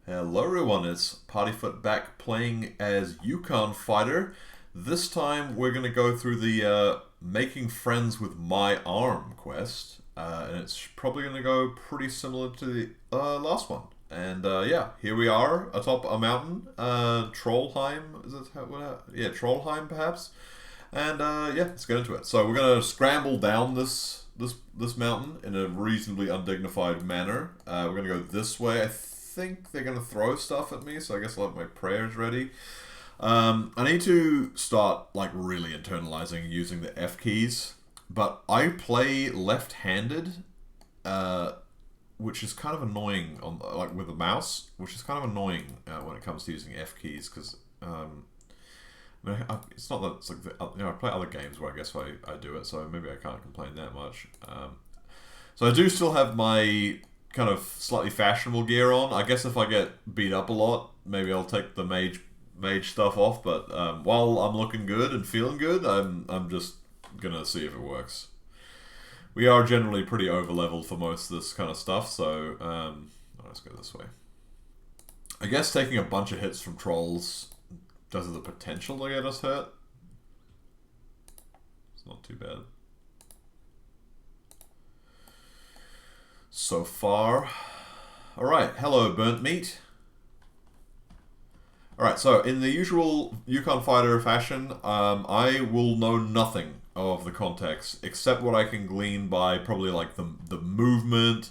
Hello everyone, it's Partyfoot back playing as Ucarnfightr. This time we're going to go through the Making Friends with My Arm quest, and it's probably going to go pretty similar to the last one. And yeah, here we are atop a mountain, Trollheim, is it yeah, Trollheim perhaps? And yeah, let's get into it. So we're going to scramble down this mountain in a reasonably undignified manner. We're going to go this way. I think they're going to throw stuff at me, so I guess I'll have my prayers ready. I need to start like really internalizing using the F keys, but I play left-handed, which is kind of annoying on like with the mouse, which is kind of annoying when it comes to using F keys because it's not that it's like I play other games where I guess I do it, so maybe I can't complain that much. So I do still have my kind of slightly fashionable gear on. I guess if I get beat up a lot, maybe I'll take the mage stuff off. But while I'm looking good and feeling good, I'm just gonna see if it works. We are generally pretty over leveled for most of this kind of stuff, so let's go this way. I guess taking a bunch of hits from trolls does have the potential to get us hurt. It's not too bad so far. Alright, hello burnt meat. Alright, so in the usual Ucarnfightr fashion, I will know nothing of the context except what I can glean by probably like the movement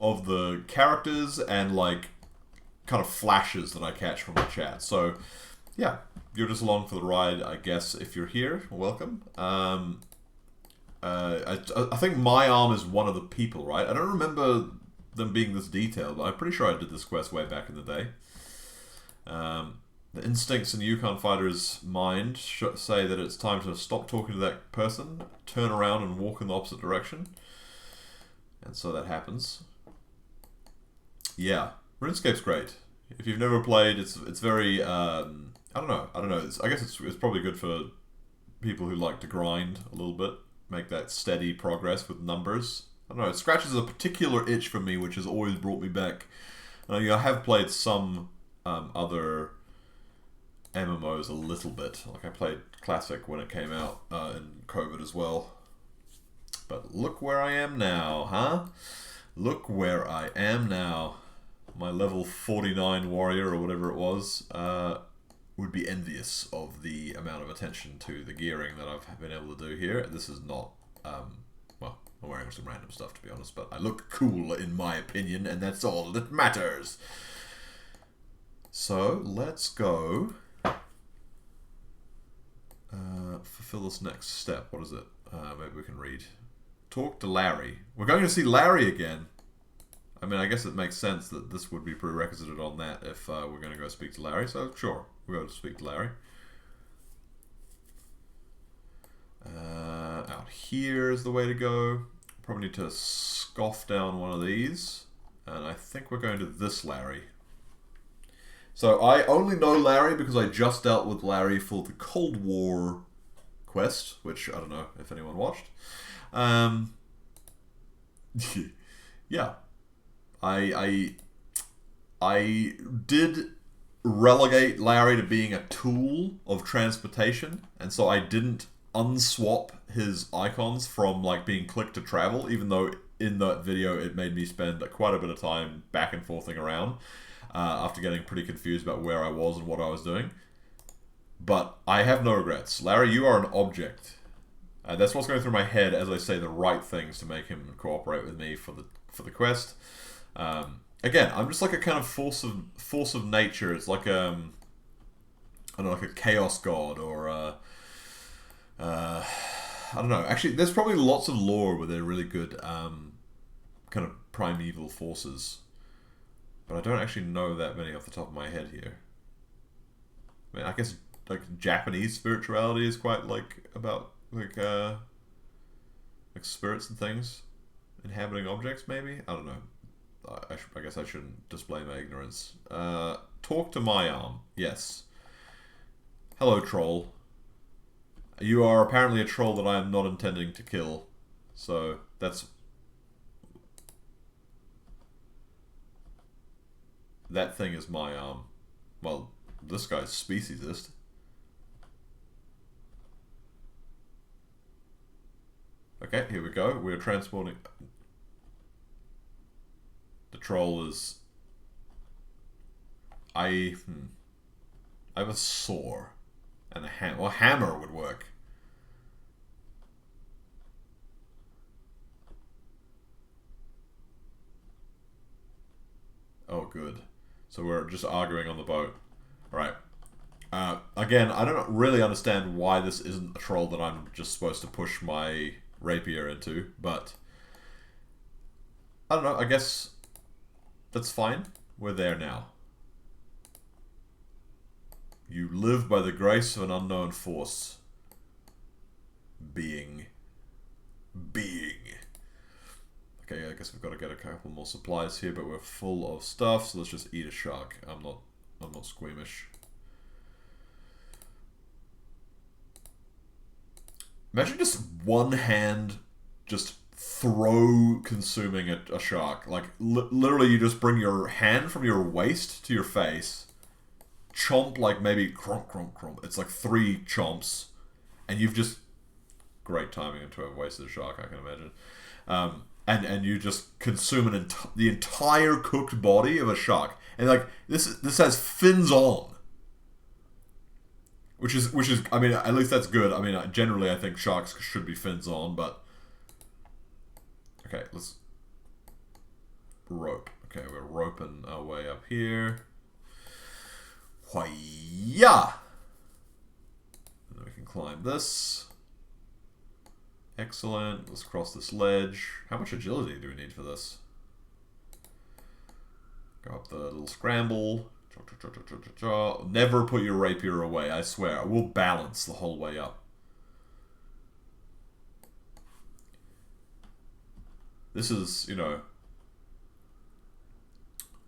of the characters and like kind of flashes that I catch from the chat. So yeah, you're just along for the ride, I guess. If you're here, welcome. I think my arm is one of the people, right? I don't remember them being this detailed, but I'm pretty sure I did this quest way back in the day. The instincts in Ucarnfight's mind say that it's time to stop talking to that person, turn around and walk in the opposite direction. And so that happens. Yeah, RuneScape's great. If you've never played, it's very, I don't know. I guess it's probably good for people who like to grind a little bit. Make that steady progress with numbers. I don't know, it scratches a particular itch for me, which has always brought me back. I have played some other MMOs a little bit. Like I played Classic when it came out in COVID as well. But look where I am now, huh? Look where I am now. My level 49 warrior, or whatever it was, would be envious of the amount of attention to the gearing that I've been able to do here. This is not, well, I'm wearing some random stuff to be honest, but I look cool in my opinion, and that's all that matters. So, let's go fulfill this next step. What is it? Maybe we can read. Talk to Larry. We're going to see Larry again. I mean, I guess it makes sense that this would be prerequisited on that if we're going to go speak to Larry, so sure. We'll go to speak to Larry. Out here is the way to go. Probably need to scoff down one of these. And I think we're going to this Larry. So I only know Larry because I just dealt with Larry for the Cold War quest, which I don't know if anyone watched. Yeah. I did relegate Larry to being a tool of transportation, and so I didn't unswap his icons from like being click to travel, even though in that video it made me spend quite a bit of time back and forthing around after getting pretty confused about where I was and what I was doing. But I have no regrets. Larry, you are an object. That's what's going through my head as I say the right things to make him cooperate with me for the quest. Again, I'm just like a kind of force of nature. It's like I don't know, like a chaos god or I don't know. Actually, there's probably lots of lore where they're really good kind of primeval forces, but I don't actually know that many off the top of my head here. I mean, I guess like Japanese spirituality is quite like about like spirits and things inhabiting objects. Maybe, I don't know. I guess I shouldn't display my ignorance. Talk to my arm. Yes. Hello, troll. You are apparently a troll that I am not intending to kill. So, that's that thing is my, well, this guy's speciesist. Okay, here we go. We're transporting... The troll is... I have a saw and a hammer. Well, a hammer would work. Oh, good. So we're just arguing on the boat. Alright. Again, I don't really understand why this isn't a troll that I'm just supposed to push my rapier into, but... I don't know, I guess that's fine. We're there now. You live by the grace of an unknown force. Being. Okay, I guess we've got to get a couple more supplies here, but we're full of stuff, so let's just eat a shark. I'm not squeamish. Imagine just one hand just throw consuming a shark. Like, literally you just bring your hand from your waist to your face, chomp like maybe crump, crump, crump. It's like 3 chomps, and you've just... Great timing to have wasted a shark, I can imagine. And you just consume the entire cooked body of a shark. And like, this has fins on. Which is, I mean, at least that's good. I mean, generally I think sharks should be fins on, but... Okay, let's... Rope. Okay, we're roping our way up here. Hoi-ya! And then we can climb this. Excellent. Let's cross this ledge. How much agility do we need for this? Go up the little scramble. Never put your rapier away, I swear. I will balance the whole way up. This is, you know,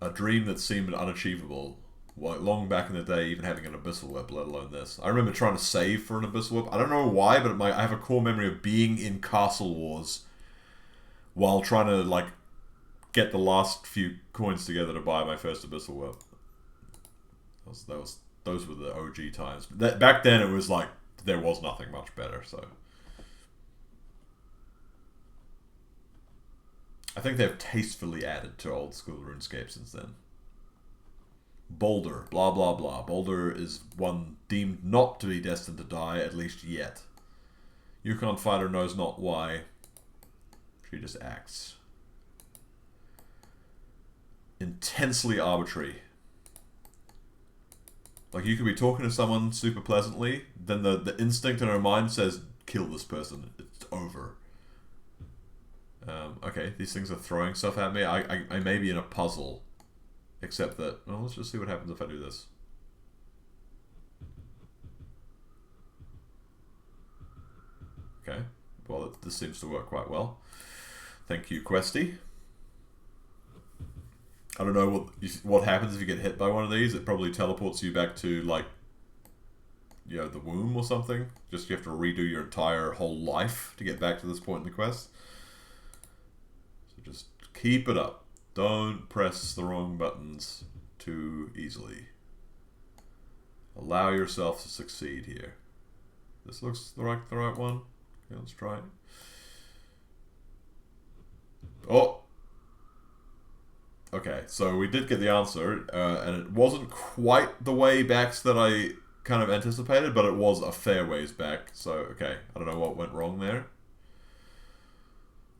a dream that seemed unachievable. Like, long back in the day, even having an abyssal whip, let alone this. I remember trying to save for an abyssal whip. I don't know why, but I have a core memory of being in Castle Wars while trying to, like, get the last few coins together to buy my first abyssal whip. Those were the OG times. Back then, it was like, there was nothing much better, so... I think they've tastefully added to old school RuneScape since then. Boulder, blah blah blah. Boulder is one deemed not to be destined to die, at least yet. Ucarnfightr knows not why. She just acts. Intensely arbitrary. Like, you could be talking to someone super pleasantly, then the instinct in her mind says, kill this person, it's over. Okay, these things are throwing stuff at me. I may be in a puzzle. Except that, well, let's just see what happens if I do this. Okay, well, this seems to work quite well. Thank you, Questy. I don't know what happens if you get hit by one of these. It probably teleports you back to, like, you know, the womb or something. Just you have to redo your entire whole life to get back to this point in the quest. So just keep it up. Don't press the wrong buttons too easily. Allow yourself to succeed here. This looks the right one. Okay, let's try it. Oh! Okay, so we did get the answer, and it wasn't quite the way back that I kind of anticipated, but it was a fair ways back. So, okay, I don't know what went wrong there.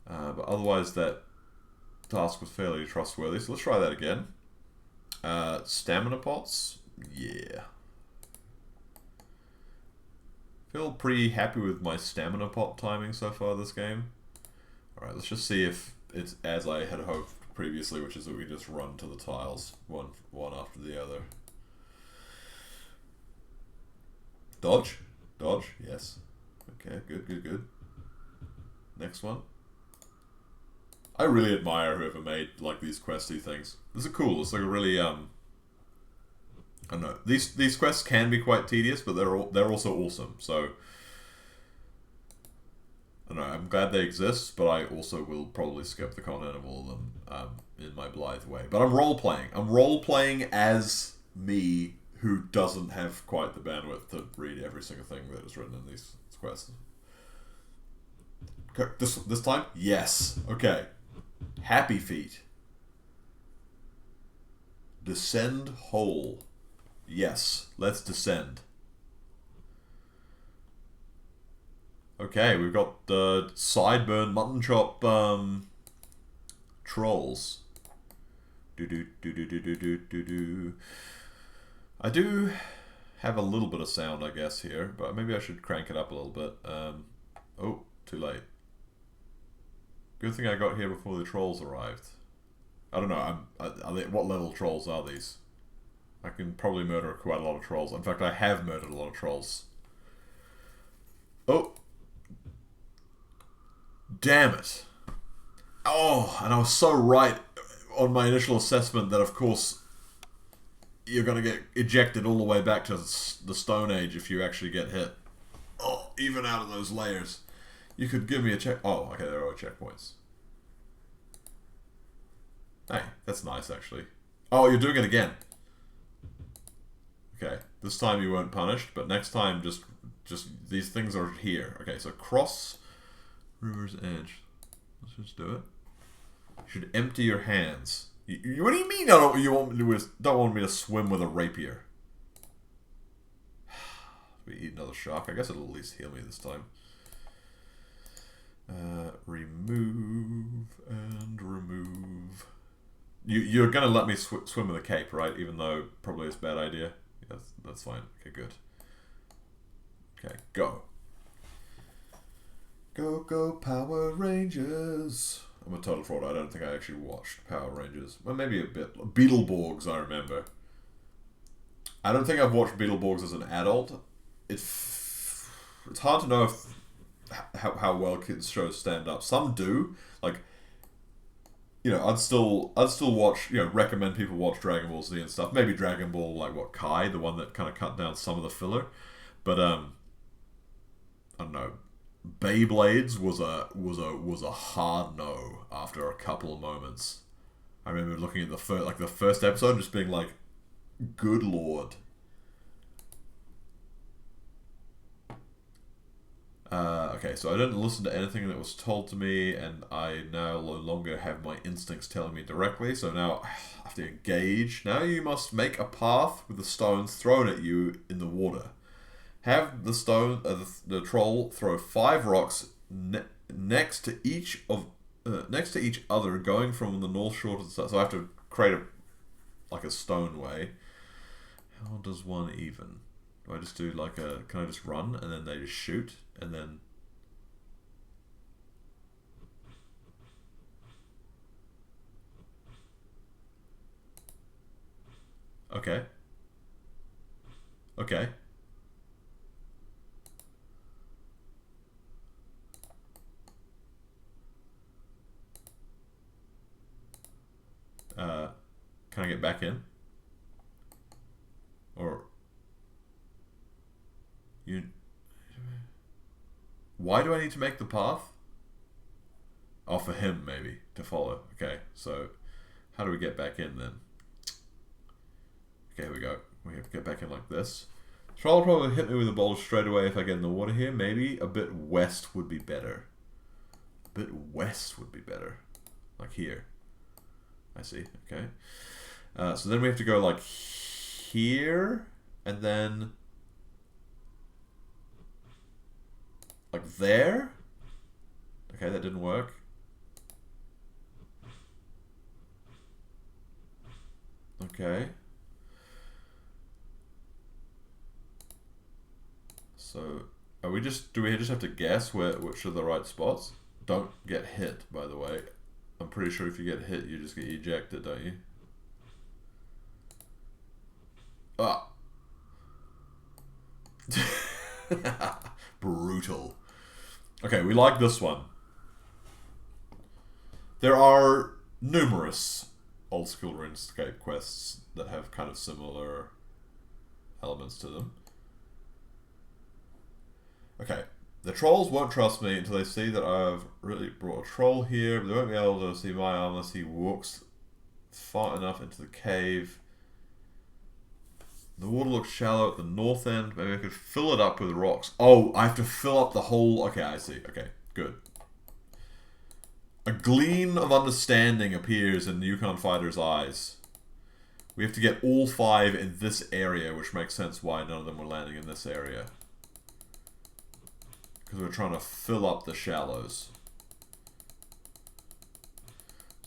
But otherwise that task was fairly trustworthy, so let's try that again. Stamina pots? Yeah. Feel pretty happy with my stamina pot timing so far this game. Alright, let's just see if it's as I had hoped previously, which is that we just run to the tiles, one after the other. Dodge? Dodge? Yes. Okay, good. Next one. I really admire whoever made, like, these questy things. These are cool. It's like a really, I don't know. These quests can be quite tedious, but they're also awesome. So, I don't know, I'm glad they exist, but I also will probably skip the content of all of them in my blithe way. But I'm role-playing. I'm role-playing as me, who doesn't have quite the bandwidth to read every single thing that is written in these quests. Okay, this time? Yes. Okay. Happy feet. Descend whole. Yes. Let's descend. Okay, we've got the sideburn mutton chop trolls. Do. I do have a little bit of sound, I guess, here, but maybe I should crank it up a little bit. Oh, too late. Good thing I got here before the trolls arrived. I don't know. What level trolls are these? I can probably murder quite a lot of trolls. In fact, I have murdered a lot of trolls. Oh. Damn it. Oh, and I was so right on my initial assessment that, of course, you're going to get ejected all the way back to the Stone Age if you actually get hit. Oh, even out of those layers. You could give me a check. Oh, okay, there are checkpoints. Hey, that's nice, actually. Oh, you're doing it again. Okay, this time you weren't punished, but next time just these things are here. Okay, so cross river's edge. Let's just do it. You should empty your hands. What do you mean? Don't want me to swim with a rapier? We eat another shark. I guess it'll at least heal me this time. Remove and remove. You're gonna let me swim with a cape, right? Even though probably it's a bad idea. Yeah, that's fine. Okay, good. Okay, go. Go Power Rangers. I'm a total fraud. I don't think I actually watched Power Rangers. Well, maybe a bit. Beetleborgs, I remember. I don't think I've watched Beetleborgs as an adult. It's hard to know how well kids shows stand up. Some do. Like, you know, I'd still watch, you know, recommend people watch Dragon Ball Z and stuff. Maybe Dragon Ball, like what, Kai, the one that kind of cut down some of the filler. But I don't know. Beyblades was a hard no after a couple of moments. I remember looking at the first episode, just being like, "Good lord." Okay, so I didn't listen to anything that was told to me, and I now no longer have my instincts telling me directly. So now I have to engage. Now you must make a path with the stones thrown at you in the water. Have the the troll throw 5 rocks next to each other, going from the north shore to the south. So I have to create a stone way. How does one even? Do I just do can I just run and then they just shoot and then? Okay. Okay. Can I get back in? Or you? Why do I need to make the path? Oh, for him maybe to follow. Okay, so how do we get back in then? Okay, here we go. We have to get back in like this. Troll will probably hit me with a boulder straight away if I get in the water here. Maybe a bit west would be better. A bit west would be better. Like here. I see, okay. So then we have to go like here, and then like there. Okay, that didn't work. Okay. So do we just have to guess which are the right spots? Don't get hit, by the way. I'm pretty sure if you get hit, you just get ejected, don't you? Ah. Brutal. Okay, we like this one. There are numerous old school RuneScape quests that have kind of similar elements to them. Okay, The trolls won't trust me until they see that I've really brought a troll here, but they won't be able to see my arm unless he walks far enough into the cave. The water looks shallow at the north end. Maybe I could fill it up with rocks. Oh, I have to fill up the whole... Okay, I see. Okay, good. A gleam of understanding appears in the Ucarnfight's eyes. We have to get all 5 in this area, which makes sense why none of them were landing in this area. Because we're trying to fill up the shallows.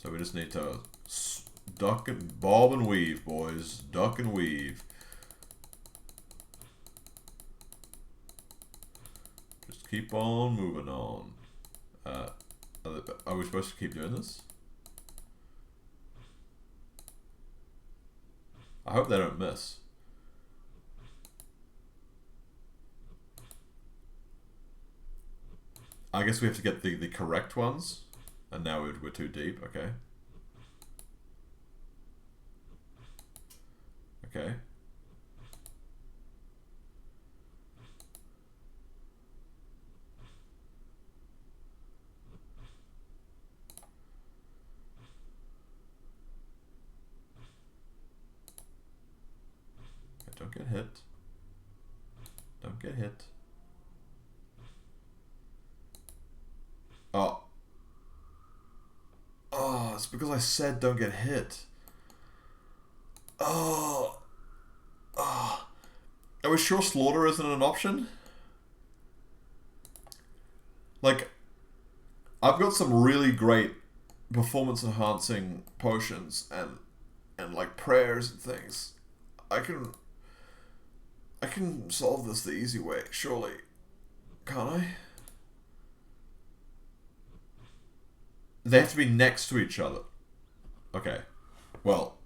So we just need to duck and bob and weave, boys. Duck and weave. Just keep on moving on. Are we supposed to keep doing this? I hope they don't miss. I guess we have to get the correct ones. And now we're too deep, okay. Okay. Don't get hit. Don't get hit. Oh. Oh, it's because I said don't get hit. Oh. Oh. Are we sure slaughter isn't an option? Like, I've got some really great performance enhancing potions and like prayers and things. I can solve this the easy way, surely. Can't I? They have to be next to each other. Okay. Well,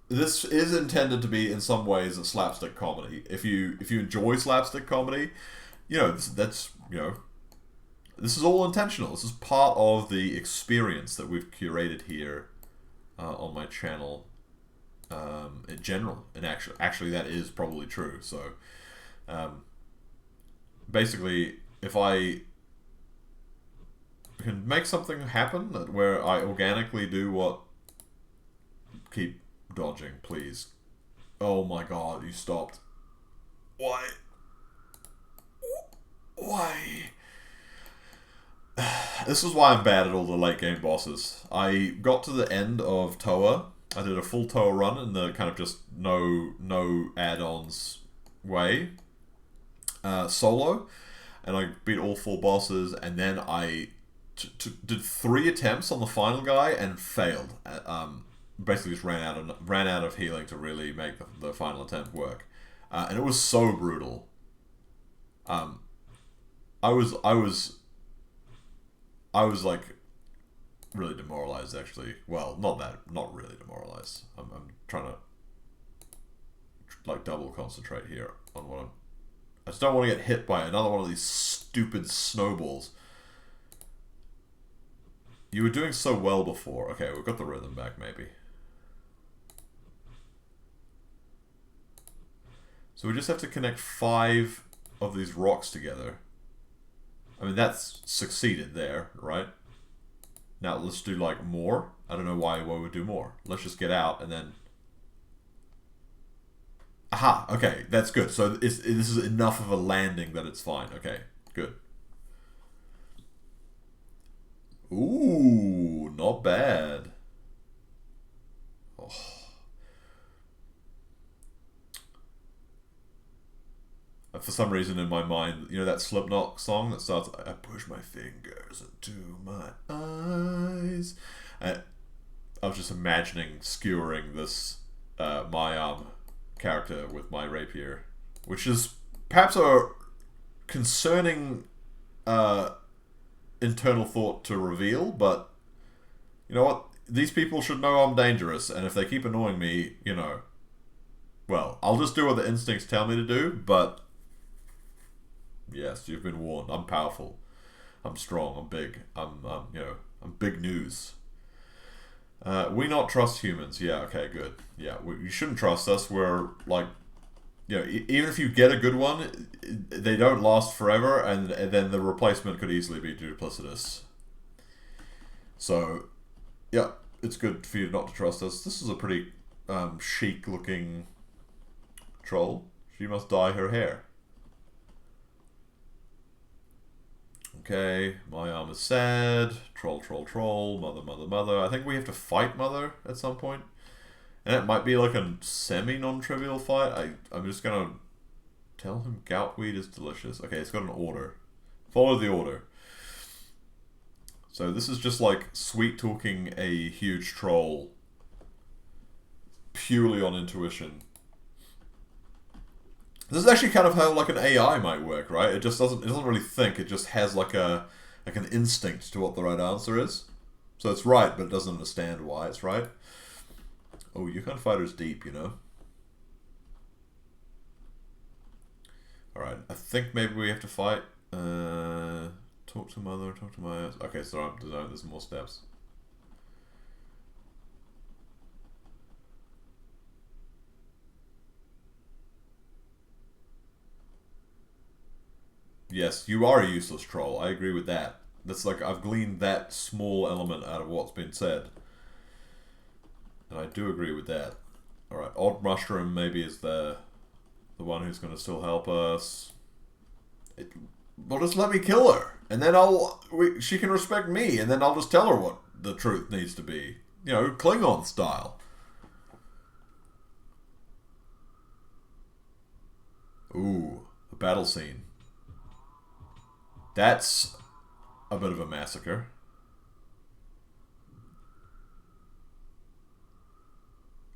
this is intended to be in some ways a slapstick comedy. If you enjoy slapstick comedy, you know, that's, you know, this is all intentional. This is part of the experience that we've curated here on my channel. In general, and actually that is probably true. So basically, if I can make something happen where I organically do what... Keep dodging, please. Oh my god, you stopped. Why? Why? This is why I'm bad at all the late game bosses. I got to the end of Toa. I did a full Toa run in the kind of just no add-ons way, solo, and I beat all 4 bosses, and then I did 3 attempts on the final guy and failed. Basically, just ran out of healing to really make the final attempt work, and it was so brutal. I was like really demoralized, actually. Well, not really demoralized. I'm trying to like double concentrate here on what I just don't want to get hit by another one of these stupid snowballs. You were doing so well before. Okay, we've got the rhythm back, maybe. So we just have to connect 5 of these rocks together. I mean, that's succeeded there, right? Now let's do like more. I don't know why we would do more. Let's just get out and then... Aha, okay, that's good. So this is enough of a landing that it's fine. Okay, good. Ooh, not bad. Oh. For some reason in my mind, you know that Slipknot song that starts, I push my fingers into my eyes. I was just imagining skewering this my character with my rapier, which is perhaps a concerning internal thought to reveal, but you know what? These people should know I'm dangerous, and if they keep annoying me, you know, well, I'll just do what the instincts tell me to do, but yes, you've been warned. I'm powerful. I'm strong. I'm big. I'm big news. We not trust humans. Yeah, okay, good. Yeah, you shouldn't trust us. We're like, you know, even if you get a good one, they don't last forever, and then the replacement could easily be duplicitous. So, yeah, it's good for you not to trust us. This is a pretty chic-looking troll. She must dye her hair. Okay, my arm is sad. Troll, troll, troll. Mother, mother, mother. I think we have to fight mother at some point. And it might be like a semi-non-trivial fight. I'm just going to tell him goutweed is delicious. Okay, it's got an order. Follow the order. So this is just like sweet-talking a huge troll purely on intuition. This is actually kind of how like an AI might work, right? It doesn't really think. It just has like an instinct to what the right answer is. So it's right, but it doesn't understand why it's right. Oh, Ucarnfightr deep, you know. Alright, I think maybe we have to fight. Talk to mother, talk to my... Okay, so there's more steps. Yes, you are a useless troll. I agree with that. That's like, I've gleaned that small element out of what's been said. And I do agree with that. Alright, Odd Mushroom maybe is the one who's going to still help us. Well, just let me kill her. And then she can respect me. And then I'll just tell her what the truth needs to be. You know, Klingon style. Ooh, a battle scene. That's a bit of a massacre.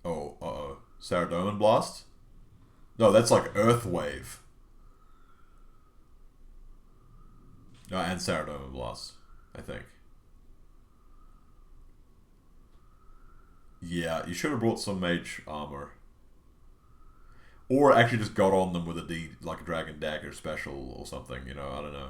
Oh, uh-oh. Saradomin Blast? No, that's like Earth Wave. Oh, and Saradomin Blast, I think. Yeah, you should have brought some mage armor. Or actually just got on them with like a Dragon Dagger special or something, you know, I don't know.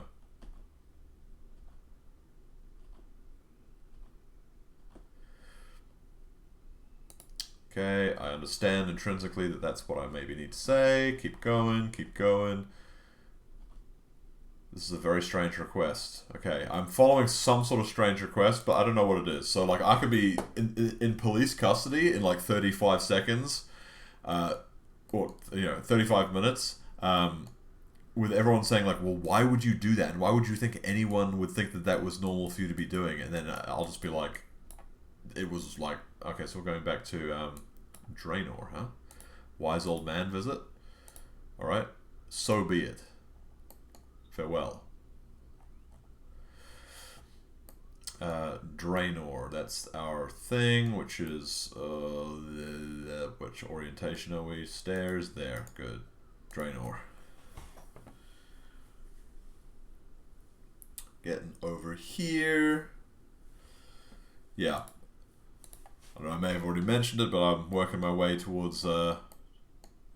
Okay, I understand intrinsically that that's what I maybe need to say. Keep going, keep going. This is a very strange request. Okay, I'm following some sort of strange request, but I don't know what it is. So, like, I could be in police custody in, like, 35 seconds, or, you know, 35 minutes, with everyone saying, like, well, why would you do that? And why would you think anyone would think that that was normal for you to be doing? And then I'll just be like, it was like, okay, so we're going back to Draenor, huh? Wise old man visit. Alright, so be it. Farewell. Draenor, that's our thing, which is, which orientation are we? Stairs, there, good. Draenor. Getting over here. Yeah. I don't know, I may have already mentioned it, but I'm working my way towards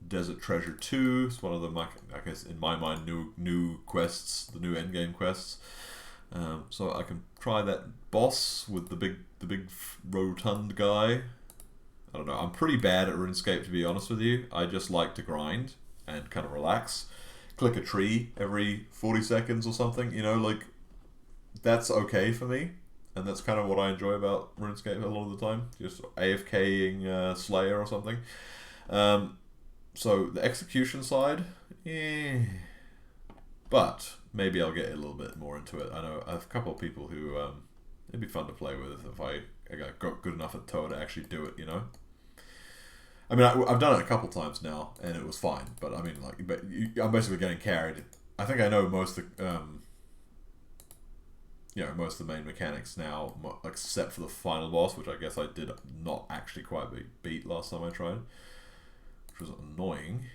Desert Treasure 2. It's one of the, I guess, in my mind, new quests, the new endgame quests. So I can try that boss with the big rotund guy. I don't know, I'm pretty bad at RuneScape, to be honest with you. I just like to grind and kind of relax. Click a tree every 40 seconds or something, you know, like, that's okay for me. And that's kind of what I enjoy about RuneScape a lot of the time. Just AFKing Slayer or something. So the execution side, but maybe I'll get a little bit more into it. I know I have a couple of people who it'd be fun to play with if I got good enough at Toa to actually do it, you know? I mean, I've done it a couple times now, and it was fine. But I mean, like, I'm basically getting carried. I think I know most of the... you know, most of the main mechanics now, except for the final boss, which I guess I did not actually quite beat last time I tried, which was annoying.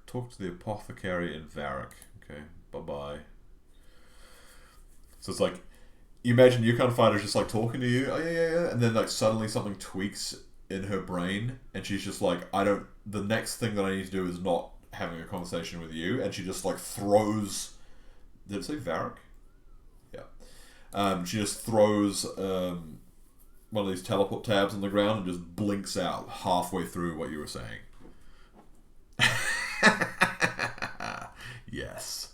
Talk to the apothecary in Varrock. Okay, bye-bye. So it's like, you imagine Ucarnfightr just like talking to you, oh yeah, and then like suddenly something tweaks in her brain, and she's just like, the next thing that I need to do is not having a conversation with you, and she just like throws... Did it say Varrock? Yeah. She just throws one of these teleport tabs on the ground and just blinks out halfway through what you were saying. Yes.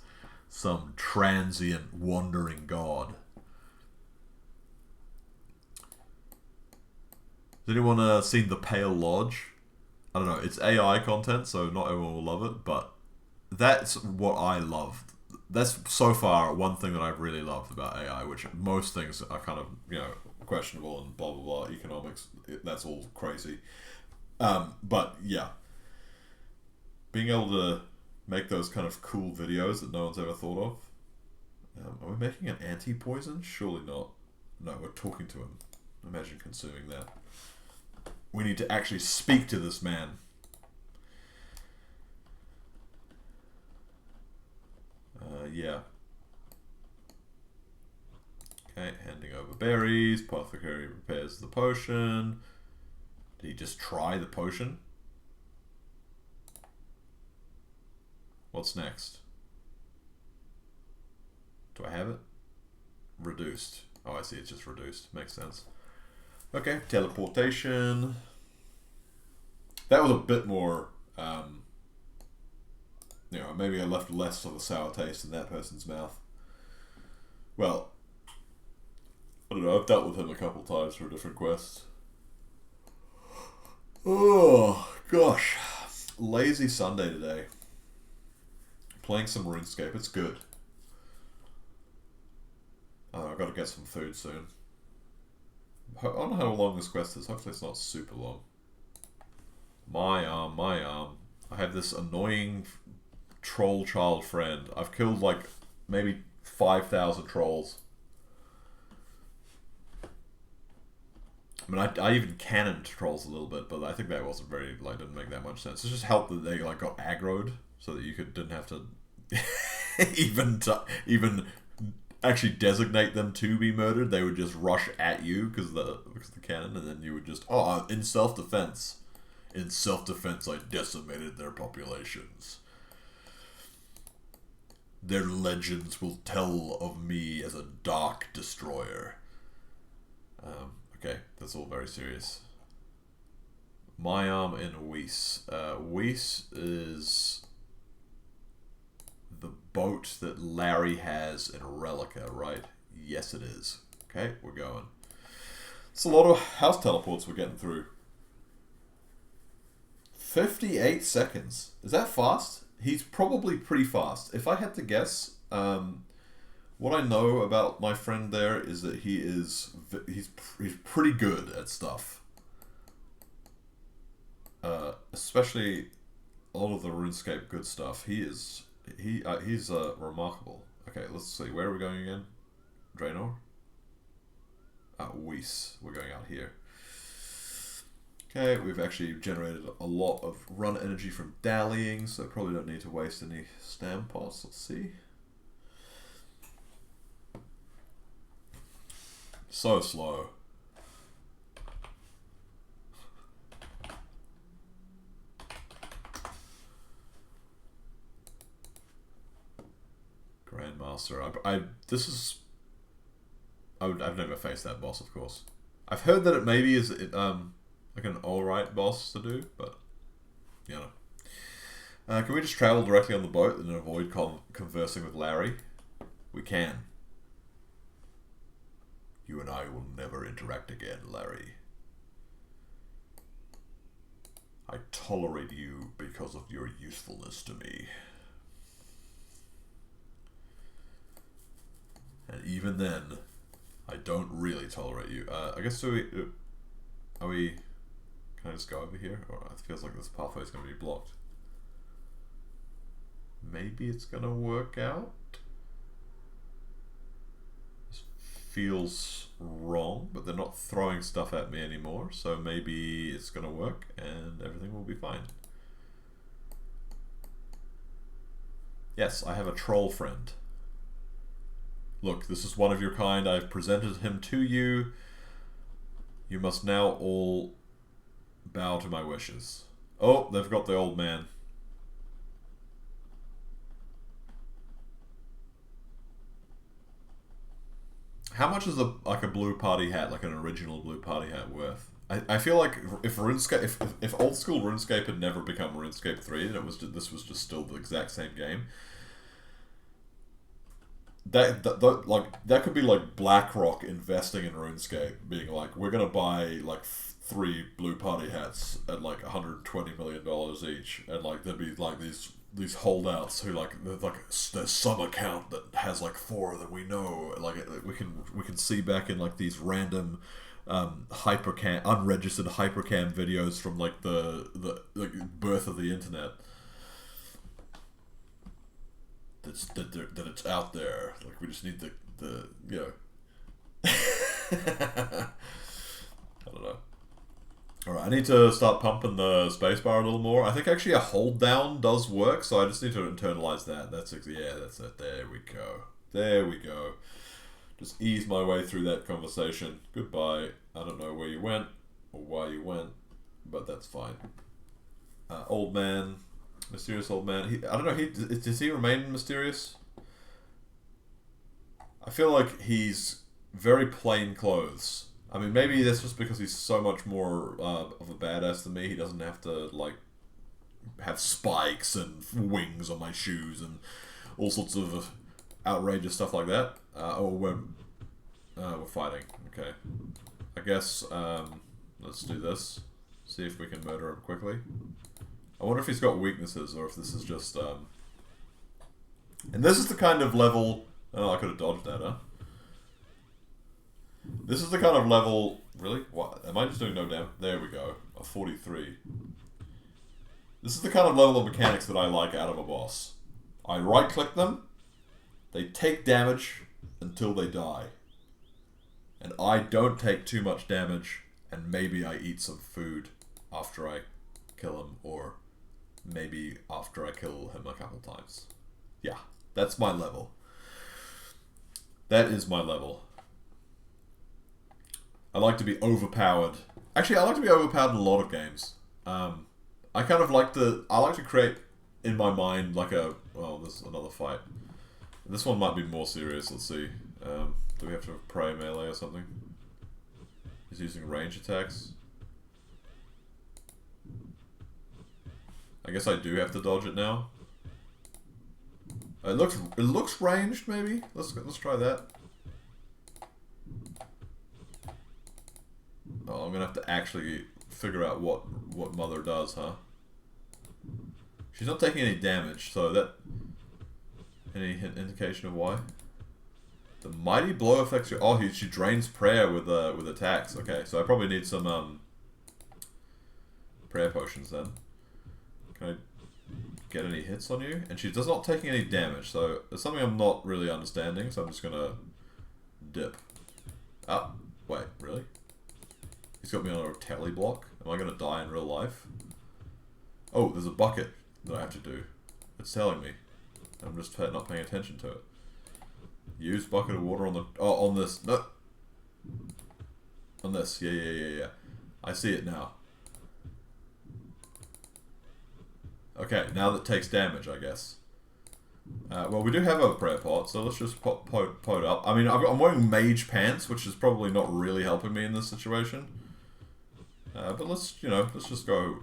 Some transient wandering god. Has anyone seen The Pale Lodge? I don't know, it's AI content, so not everyone will love it, but that's what I love. That's so far one thing that I've really loved about AI, which most things are kind of, questionable and blah blah blah, economics, that's all crazy. But yeah, being able to make those kind of cool videos that no one's ever thought of. Are we making an anti-poison? Surely not. No, we're talking to him. Imagine consuming that. We need to actually speak to this man. Yeah. Okay, handing over berries. Apothecary repairs the potion. Did he just try the potion? What's next? Do I have it? Reduced. Oh, I see, it's just reduced. Makes sense. Okay, teleportation. That was a bit more, maybe I left less of a sour taste in that person's mouth. Well, I don't know, I've dealt with him a couple times for different quests. Oh, gosh. Lazy Sunday today. Playing some RuneScape, it's good. I've got to get some food soon. I don't know how long this quest is. Hopefully it's not super long. My arm. I have this annoying troll child friend. I've killed like maybe 5,000 trolls. I mean, I even cannoned trolls a little bit, but I think that wasn't very, didn't make that much sense. It just helped that they got aggroed so that you didn't have to even actually designate them to be murdered. They would just rush at you because the cannon, and then you would just, in self-defense. In self-defense, I decimated their populations. Their legends will tell of me as a dark destroyer. Okay, that's all very serious. My arm in Weiss. Weiss is the boat that Larry has in Relica, right? Yes, it is. Okay, we're going. It's a lot of house teleports we're getting through. 58 seconds. Is that fast? He's probably pretty fast. If I had to guess, what I know about my friend there is that he's pretty good at stuff. Especially a lot of the RuneScape good stuff. He's remarkable. Okay, let's see. Where are we going again? Draenor? Weiss. We're going out here. Okay, we've actually generated a lot of run energy from dallying, so probably don't need to waste any stam pots. Let's see. So slow. Grandmaster. I've never faced that boss, of course. I've heard that it maybe is like an alright boss to do, but can we just travel directly on the boat and avoid conversing with Larry? We can. You and I will never interact again, Larry. I tolerate you because of your usefulness to me. And even then, I don't really tolerate you. I guess can I just go over here? Or it feels like this pathway is going to be blocked. Maybe it's going to work out? This feels wrong, but they're not throwing stuff at me anymore, so maybe it's going to work and everything will be fine. Yes, I have a troll friend. Look, this is one of your kind. I've presented him to you. You must now all bow to my wishes. Oh, they've got the old man. How much is a blue party hat, like an original blue party hat, worth? I feel like if RuneScape, if old school RuneScape had never become RuneScape 3 and this was just still the exact same game, that could be like BlackRock investing in RuneScape, being like, we're gonna buy like 3 blue party hats at like $120 million each, and like there'd be like these holdouts who like there's some account that has like 4 that we know, like we can see back in like these random unregistered hypercam videos from like the birth of the internet. That it's out there. Like we just need the you know. I don't know. All right, I need to start pumping the spacebar a little more. I think actually a hold down does work, so I just need to internalize that. That's it. There we go. There we go. Just ease my way through that conversation. Goodbye. I don't know where you went or why you went, but that's fine. Old man. Mysterious old man. I don't know. Does he remain mysterious? I feel like he's very plain clothes. I mean, maybe that's just because he's so much more of a badass than me. He doesn't have to like have spikes and wings on my shoes and all sorts of outrageous stuff like that. We're fighting. Okay. I guess let's do this. See if we can murder him quickly. I wonder if he's got weaknesses or if this is just... And this is the kind of level... Oh, I could have dodged that, huh? This is the kind of level... Really? What? Am I just doing no damage? There we go. A 43. This is the kind of level of mechanics that I like out of a boss. I right-click them. They take damage until they die. And I don't take too much damage. And maybe I eat some food after I kill him, or maybe after I kill him a couple times. Yeah, that's my level. That is my level. I like to be overpowered. Actually, I like to be overpowered in a lot of games. I kind of like I like to create in my mind like a... Well, there's another fight. This one might be more serious, let's see. Do we have to pray melee or something? He's using range attacks. I guess I do have to dodge it now. It looks ranged, maybe. Let's try that. Oh, I'm gonna have to actually figure out what Mother does, huh? She's not taking any damage, so that... Any indication of why? The mighty blow affects your... Oh, she drains prayer with attacks. Okay, so I probably need some prayer potions then. Can I get any hits on you? And she does not taking any damage, so there's something I'm not really understanding, so I'm just gonna dip. Oh, wait, really? He's got me on a tele block. Am I gonna die in real life? Oh, there's a bucket that I have to do. It's telling me. I'm just not paying attention to it. Use bucket of water on the... Oh, on this. No. On this. Yeah. I see it now. Okay, now that takes damage, I guess. Well, we do have a prayer pot, so let's just pot up. I mean, I'm wearing mage pants, which is probably not really helping me in this situation. But let's just go...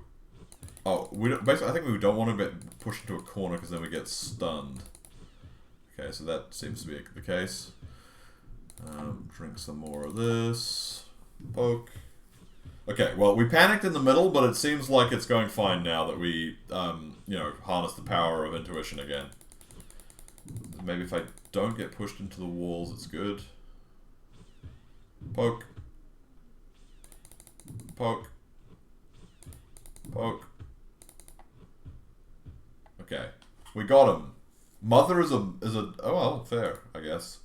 Oh, basically, I think we don't want to get pushed into a corner because then we get stunned. Okay, so that seems to be the case. Drink some more of this. Poke. Okay, well, we panicked in the middle, but it seems like it's going fine now that we, harness the power of intuition again. Maybe if I don't get pushed into the walls, it's good. Poke. Poke. Poke. Okay, we got him. Mother is a oh well, fair, I guess.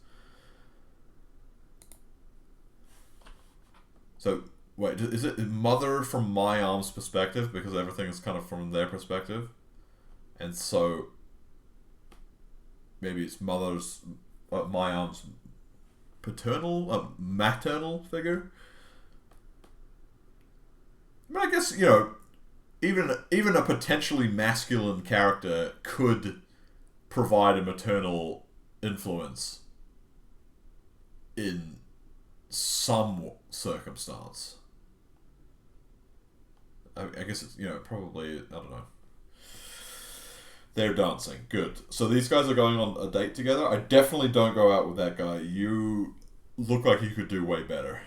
So wait, is it Mother from my arm's perspective because everything is kind of from their perspective, and so maybe it's Mother's my arm's paternal, maternal figure. I mean, I guess even a potentially masculine character could provide a maternal influence in some circumstance. I guess it's, probably, I don't know. They're dancing. Good. So these guys are going on a date together. I definitely don't go out with that guy. You look like you could do way better.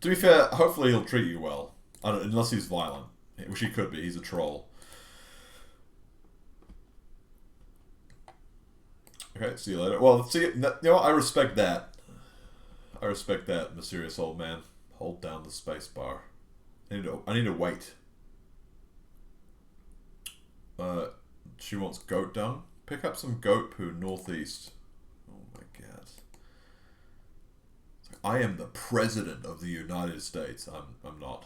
To be fair, hopefully he'll treat you well. Unless he's violent. Which he could be. He's a troll. Okay, see you later. Well, see, I respect that. I respect that, mysterious old man. Hold down the space bar. I need to wait. She wants goat dung. Pick up some goat poo northeast. Oh my god. I am the president of the United States. I'm not.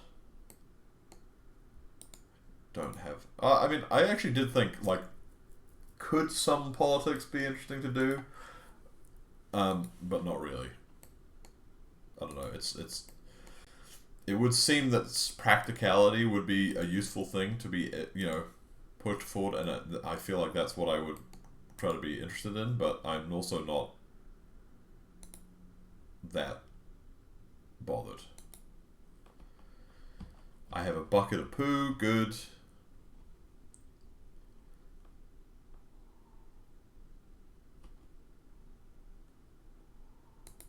Don't have. I mean, I actually did think, like, could some politics be interesting to do? But not really. I don't know. It would seem that practicality would be a useful thing to be, pushed forward, and I feel like that's what I would try to be interested in, but I'm also not that bothered. I have a bucket of poo, good.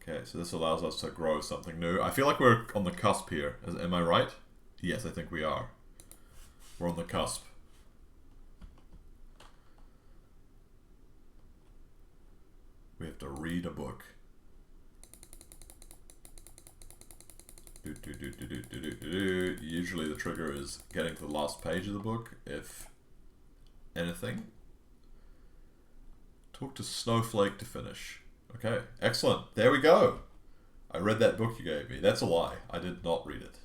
Okay, so this allows us to grow something new. I feel like we're on the cusp here. Am I right? Yes, I think we are. We're on the cusp. We have to read a book. Usually the trigger is getting to the last page of the book, if anything. Talk to Snowflake to finish. Okay, excellent. There we go. I read that book you gave me. That's a lie. I did not read it.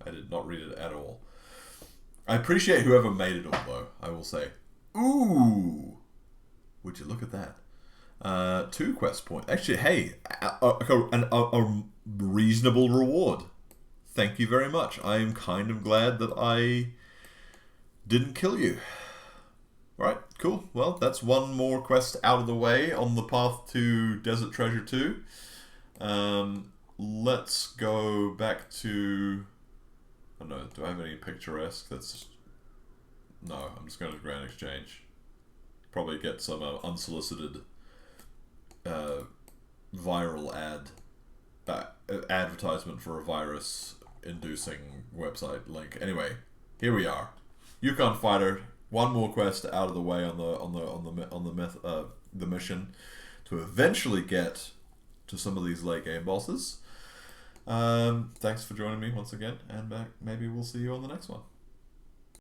I did not read it at all. I appreciate whoever made it all, though, I will say. Ooh! Would you look at that? 2 quest points. Actually, hey, a reasonable reward. Thank you very much. I am kind of glad that I didn't kill you. Right, cool. Well, that's one more quest out of the way on the path to Desert Treasure 2. Let's go back to... I don't know, do I have any picturesque? No, I'm just going to Grand Exchange. Probably get some unsolicited viral advertisement for a virus-inducing website link. Anyway, here we are. Ucarnfightr. One more quest out of the way on the mission to eventually get to some of these late game bosses. Thanks for joining me once again, and maybe we'll see you on the next one.